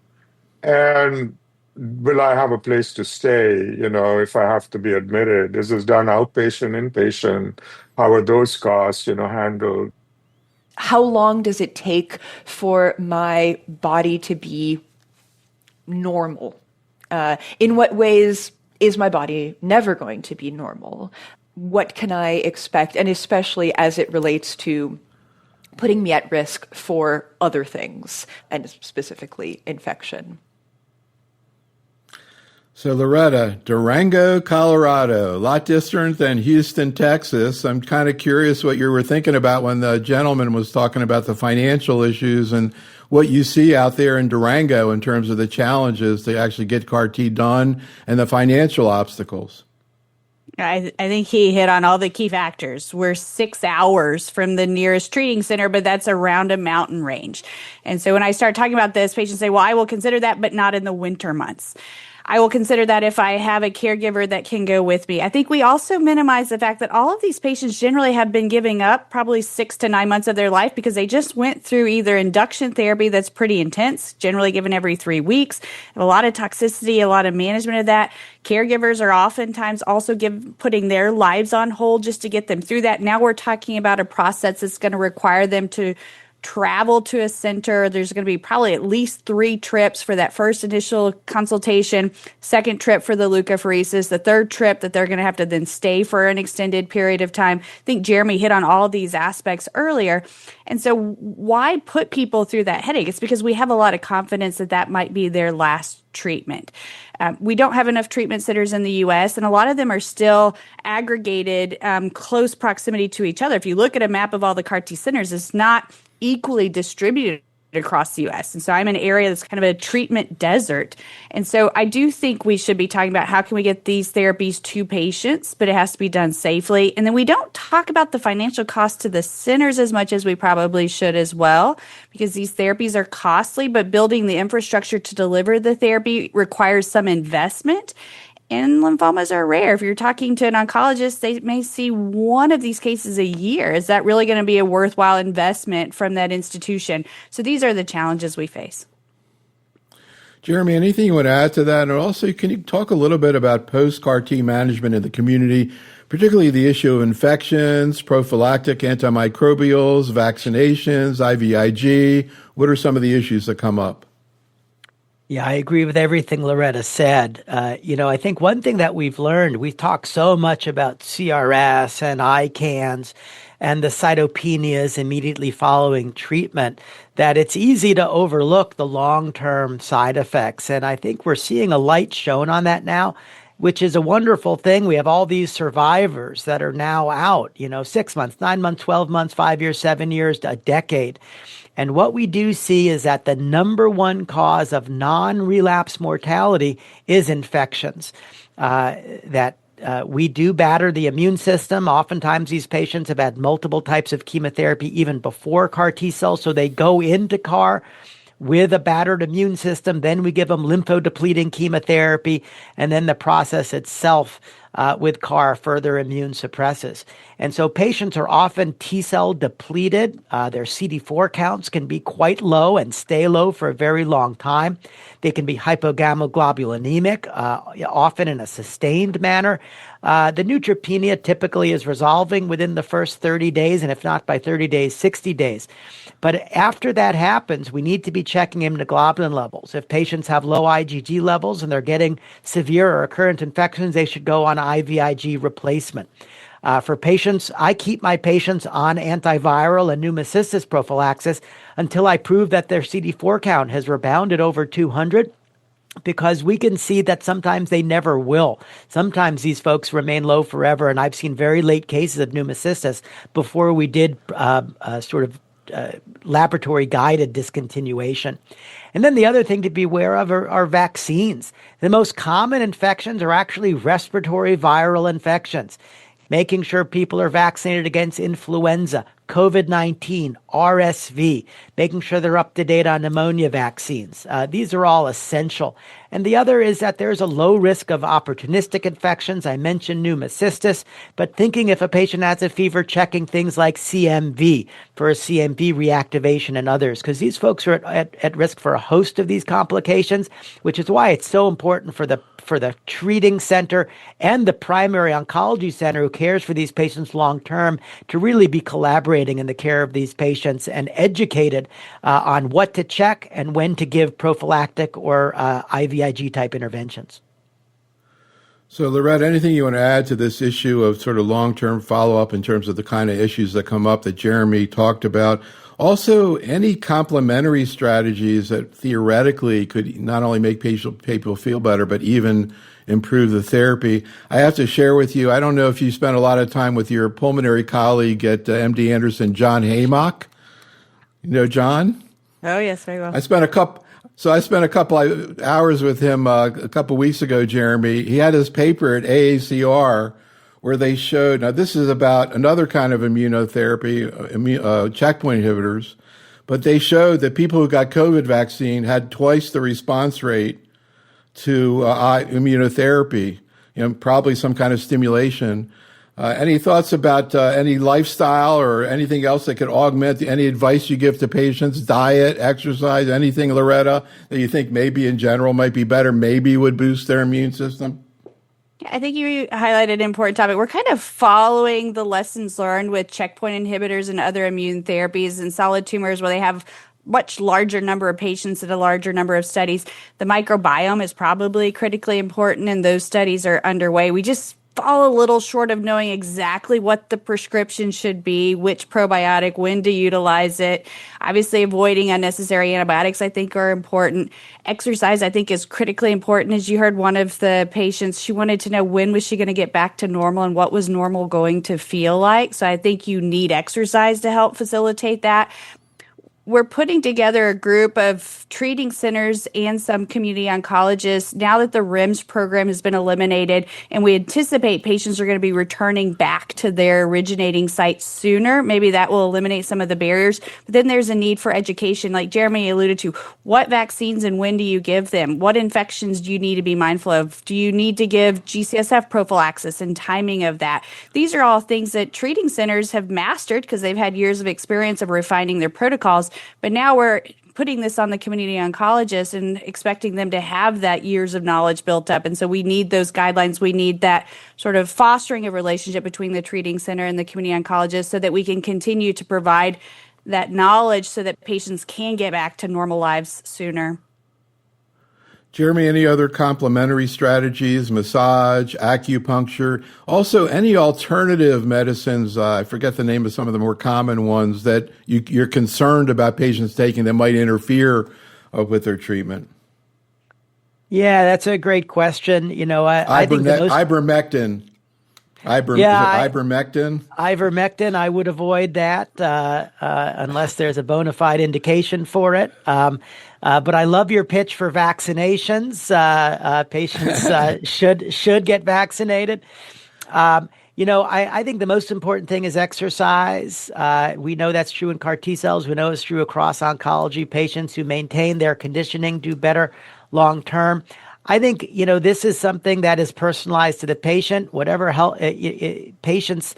And will I have a place to stay, if I have to be admitted? Is this done outpatient, inpatient? How are those costs, handled? How long does it take for my body to be normal? In what ways is my body never going to be normal? What can I expect? And especially as it relates to putting me at risk for other things, and specifically infection. So Loretta, Durango, Colorado, a lot different than Houston, Texas. I'm kind of curious what you were thinking about when the gentleman was talking about the financial issues and what you see out there in Durango in terms of the challenges to actually get CAR-T done and the financial obstacles. I think he hit on all the key factors. We're 6 hours from the nearest treating center, but that's around a mountain range. And so when I start talking about this, patients say, well, I will consider that, but not in the winter months. I will consider that if I have a caregiver that can go with me. I think we also minimize the fact that all of these patients generally have been giving up probably 6 to 9 months of their life because they just went through either induction therapy that's pretty intense, generally given every 3 weeks, a lot of toxicity, a lot of management of that. Caregivers are oftentimes also putting their lives on hold just to get them through that. Now we're talking about a process that's going to require them to travel to a center. There's going to be probably at least 3 trips for that first initial consultation, second trip for the leukapheresis, the third trip that they're going to have to then stay for an extended period of time. I think Jeremy hit on all of these aspects earlier. And so why put people through that headache? It's because we have a lot of confidence that that might be their last treatment. We don't have enough treatment centers in the U.S., and a lot of them are still aggregated close proximity to each other. If you look at a map of all the CAR-T centers, it's not equally distributed across the U.S. And so I'm in an area that's kind of a treatment desert. And so I do think we should be talking about how can we get these therapies to patients, but it has to be done safely. And then we don't talk about the financial cost to the centers as much as we probably should as well, because these therapies are costly, but building the infrastructure to deliver the therapy requires some investment. And lymphomas are rare. If you're talking to an oncologist, they may see one of these cases a year. Is that really going to be a worthwhile investment from that institution? So these are the challenges we face. Jeremy, anything you want to add to that? And also, can you talk a little bit about post-CAR-T management in the community, particularly the issue of infections, prophylactic antimicrobials, vaccinations, IVIG? What are some of the issues that come up? Yeah, I agree with everything Loretta said. I think one thing that we've learned, we've talked so much about CRS and ICANS and the cytopenias immediately following treatment that it's easy to overlook the long-term side effects. And I think we're seeing a light shown on that now, which is a wonderful thing. We have all these survivors that are now out, 6 months, 9 months, 12 months, 5 years, 7 years, a decade. And what we do see is that the number one cause of non-relapse mortality is infections. We do batter the immune system. Oftentimes these patients have had multiple types of chemotherapy even before CAR T cells, so they go into CAR with a battered immune system. Then we give them lymphodepleting chemotherapy, and then the process itself with CAR further immune suppresses. And so patients are often T-cell depleted. Their CD4 counts can be quite low and stay low for a very long time. They can be hypogammaglobulinemic, often in a sustained manner. The neutropenia typically is resolving within the first 30 days, and if not by 30 days, 60 days. But after that happens, we need to be checking immunoglobulin levels. If patients have low IgG levels and they're getting severe or recurrent infections, they should go on IVIG replacement. For patients, I keep my patients on antiviral and pneumocystis prophylaxis until I prove that their CD4 count has rebounded over 200. Because we can see that sometimes they never will. Sometimes these folks remain low forever, and I've seen very late cases of pneumocystis before we did laboratory-guided discontinuation. And then the other thing to be aware of are vaccines. The most common infections are actually respiratory viral infections. Making sure people are vaccinated against influenza, COVID-19, RSV, making sure they're up to date on pneumonia vaccines. These are all essential. And the other is that there's a low risk of opportunistic infections. I mentioned pneumocystis, but thinking if a patient has a fever, checking things like CMV for a CMV reactivation and others, because these folks are at risk for a host of these complications, which is why it's so important for the treating center and the primary oncology center who cares for these patients long term to really be collaborating in the care of these patients and educated on what to check and when to give prophylactic or IVIG type interventions. So, Loretta, anything you want to add to this issue of sort of long-term follow-up in terms of the kind of issues that come up that Jeremy talked about? Also, any complementary strategies that theoretically could not only make people feel better, but even improve the therapy. I have to share with you, I don't know if you spent a lot of time with your pulmonary colleague at MD Anderson, John Haymock. You know John? Oh, yes, very well. I spent a couple of hours with him a couple of weeks ago, Jeremy. He had his paper at AACR where they showed, now this is about another kind of immunotherapy, checkpoint inhibitors, but they showed that people who got COVID vaccine had twice the response rate to immunotherapy, probably some kind of stimulation. Any thoughts about any lifestyle or anything else that could augment any advice you give to patients, diet, exercise, anything, Loretta, that you think maybe in general might be better, maybe would boost their immune system? I think you highlighted an important topic. We're kind of following the lessons learned with checkpoint inhibitors and other immune therapies in solid tumors where they have much larger number of patients at a larger number of studies. The microbiome is probably critically important, and those studies are underway. We just fall a little short of knowing exactly what the prescription should be, which probiotic, when to utilize it. Obviously, avoiding unnecessary antibiotics, I think, are important. Exercise, I think, is critically important. As you heard, one of the patients, she wanted to know when was she going to get back to normal and what was normal going to feel like. So I think you need exercise to help facilitate that. We're putting together a group of treating centers and some community oncologists now that the REMS program has been eliminated, and we anticipate patients are going to be returning back to their originating sites sooner. Maybe that will eliminate some of the barriers. But then there's a need for education, like Jeremy alluded to. What vaccines and when do you give them? What infections do you need to be mindful of? Do you need to give GCSF prophylaxis and timing of that? These are all things that treating centers have mastered because they've had years of experience of refining their protocols. But now we're putting this on the community oncologists and expecting them to have that years of knowledge built up. And so we need those guidelines. We need that sort of fostering a relationship between the treating center and the community oncologist so that we can continue to provide that knowledge so that patients can get back to normal lives sooner. Jeremy, any other complementary strategies, massage, acupuncture, also any alternative medicines, I forget the name of some of the more common ones that you're concerned about patients taking that might interfere with their treatment? Yeah, that's a great question. I think ivermectin. Ivermectin? Ivermectin, I would avoid that unless there's a bona fide indication for it. But I love your pitch for vaccinations. Patients should get vaccinated. I think the most important thing is exercise. We know that's true in CAR T cells. We know it's true across oncology. Patients who maintain their conditioning do better long term. I think, this is something that is personalized to the patient. Whatever patients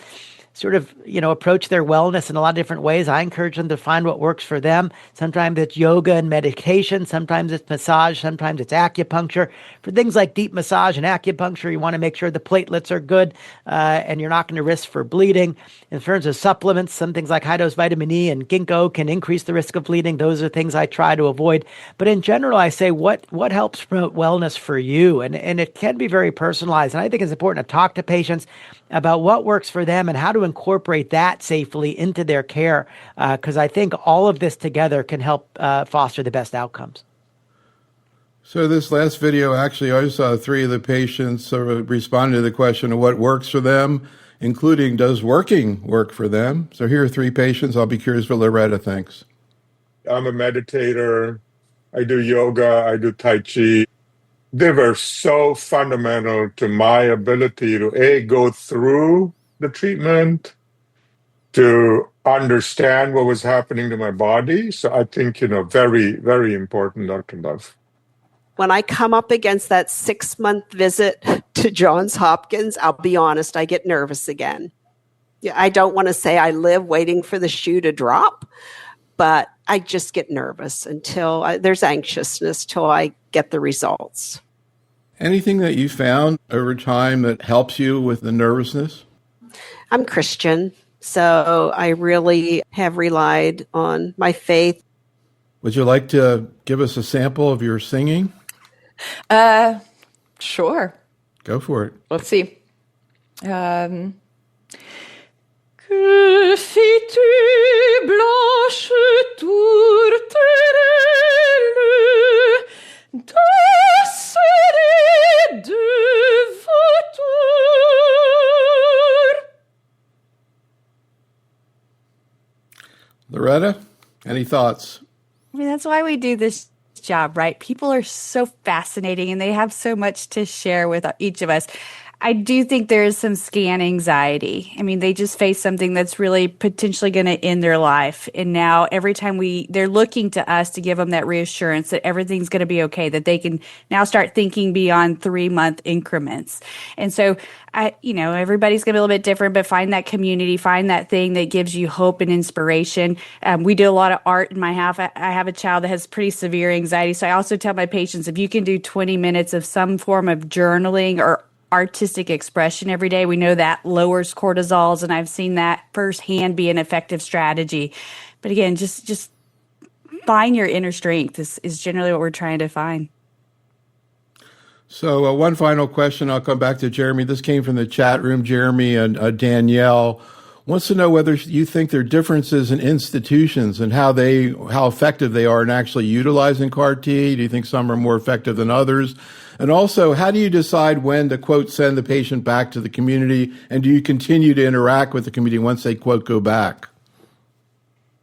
sort of, approach their wellness in a lot of different ways. I encourage them to find what works for them. Sometimes it's yoga and meditation. Sometimes it's massage. Sometimes it's acupuncture. For things like deep massage and acupuncture, you want to make sure the platelets are good and you're not going to risk for bleeding. In terms of supplements, some things like high-dose vitamin E and ginkgo can increase the risk of bleeding. Those are things I try to avoid. But in general, I say what helps promote wellness for you? And it can be very personalized. And I think it's important to talk to patients about what works for them and how to incorporate that safely into their care, because I think all of this together can help foster the best outcomes. So this last video, actually, I saw 3 of the patients sort of responded to the question of what works for them, including does working work for them? So here are 3 patients. I'll be curious what Loretta thinks. I'm a meditator. I do yoga. I do Tai Chi. They were so fundamental to my ability to, go through the treatment, to understand what was happening to my body. So I think, very, very important, Dr. Love. When I come up against that 6-month visit to Johns Hopkins, I'll be honest, I get nervous again. Yeah, I don't want to say I live waiting for the shoe to drop, but I just get nervous until there's anxiousness till I get the results. Anything that you found over time that helps you with the nervousness? I'm Christian, so I really have relied on my faith. Would you like to give us a sample of your singing? Sure. Go for it. Let's see. Que fis-tu, blanche tourterelle, danser de vautour? Loretta, any thoughts? I mean, that's why we do this job, right? People are so fascinating and they have so much to share with each of us. I do think there is some scan anxiety. I mean, they just face something that's really potentially going to end their life. And now every time they're looking to us to give them that reassurance that everything's going to be okay, that they can now start thinking beyond 3-month increments. And so everybody's going to be a little bit different, but find that community, find that thing that gives you hope and inspiration. We do a lot of art in my house. I have a child that has pretty severe anxiety. So I also tell my patients, if you can do 20 minutes of some form of journaling or artistic expression every day, we know that lowers cortisols, and I've seen that firsthand be an effective strategy. But again, just find your inner strength is generally what we're trying to find. So one final question. I'll come back to Jeremy. This came from the chat room. Jeremy and Danielle wants to know whether you think there are differences in institutions and how effective they are in actually utilizing CAR T. Do you think some are more effective than others? And also, how do you decide when to, quote, send the patient back to the community? And do you continue to interact with the community once they, quote, go back?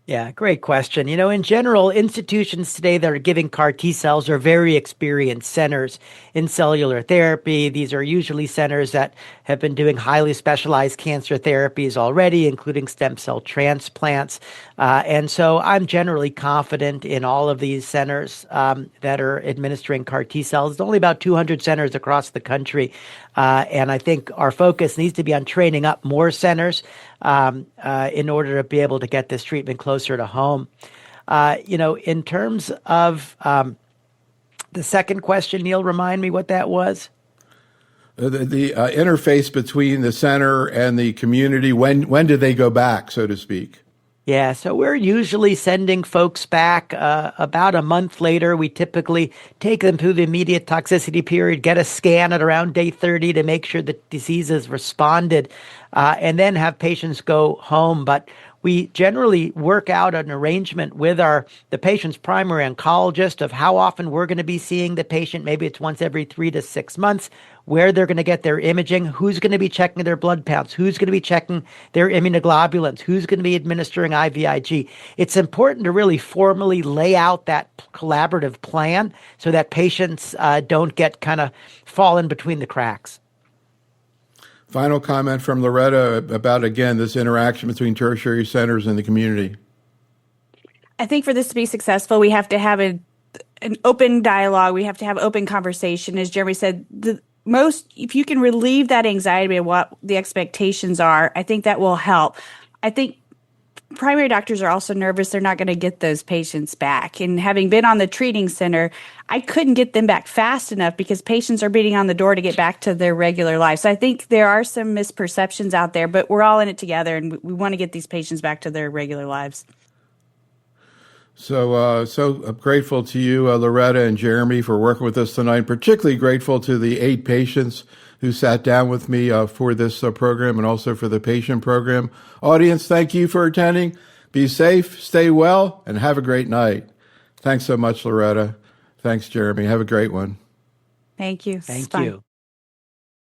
Yeah, great question. In general, institutions today that are giving CAR T cells are very experienced centers in cellular therapy. These are usually centers that have been doing highly specialized cancer therapies already, including stem cell transplants. And so I'm generally confident in all of these centers that are administering CAR T cells. There's only about 200 centers across the country. And I think our focus needs to be on training up more centers in order to be able to get this treatment closer to home. In terms of the second question, Neil, remind me what that was. The interface between the center and the community, when do they go back, so to speak? Yeah, so we're usually sending folks back about a month later. We typically take them through the immediate toxicity period, get a scan at around day 30 to make sure the disease has responded, and then have patients go home. But we generally work out an arrangement with the patient's primary oncologist of how often we're going to be seeing the patient. Maybe it's once every 3 to 6 months, where they're going to get their imaging, who's going to be checking their blood counts, who's going to be checking their immunoglobulins, who's going to be administering IVIG. It's important to really formally lay out that collaborative plan so that patients don't get kind of fall in between the cracks. Final comment from Loretta about, again, this interaction between tertiary centers and the community. I think for this to be successful, we have to have an open dialogue. We have to have open conversation. As Jeremy said, if you can relieve that anxiety and what the expectations are, I think that will help. I think primary doctors are also nervous they're not going to get those patients back. And having been on the treating center, I couldn't get them back fast enough because patients are beating on the door to get back to their regular life. So I think there are some misperceptions out there, but we're all in it together, and we want to get these patients back to their regular lives. So I'm grateful to you, Loretta and Jeremy, for working with us tonight. Particularly grateful to the 8 patients who sat down with me for this program and also for the patient program. Audience, thank you for attending. Be safe, stay well, and have a great night. Thanks so much, Loretta. Thanks, Jeremy. Have a great one. Thank you. Thank you.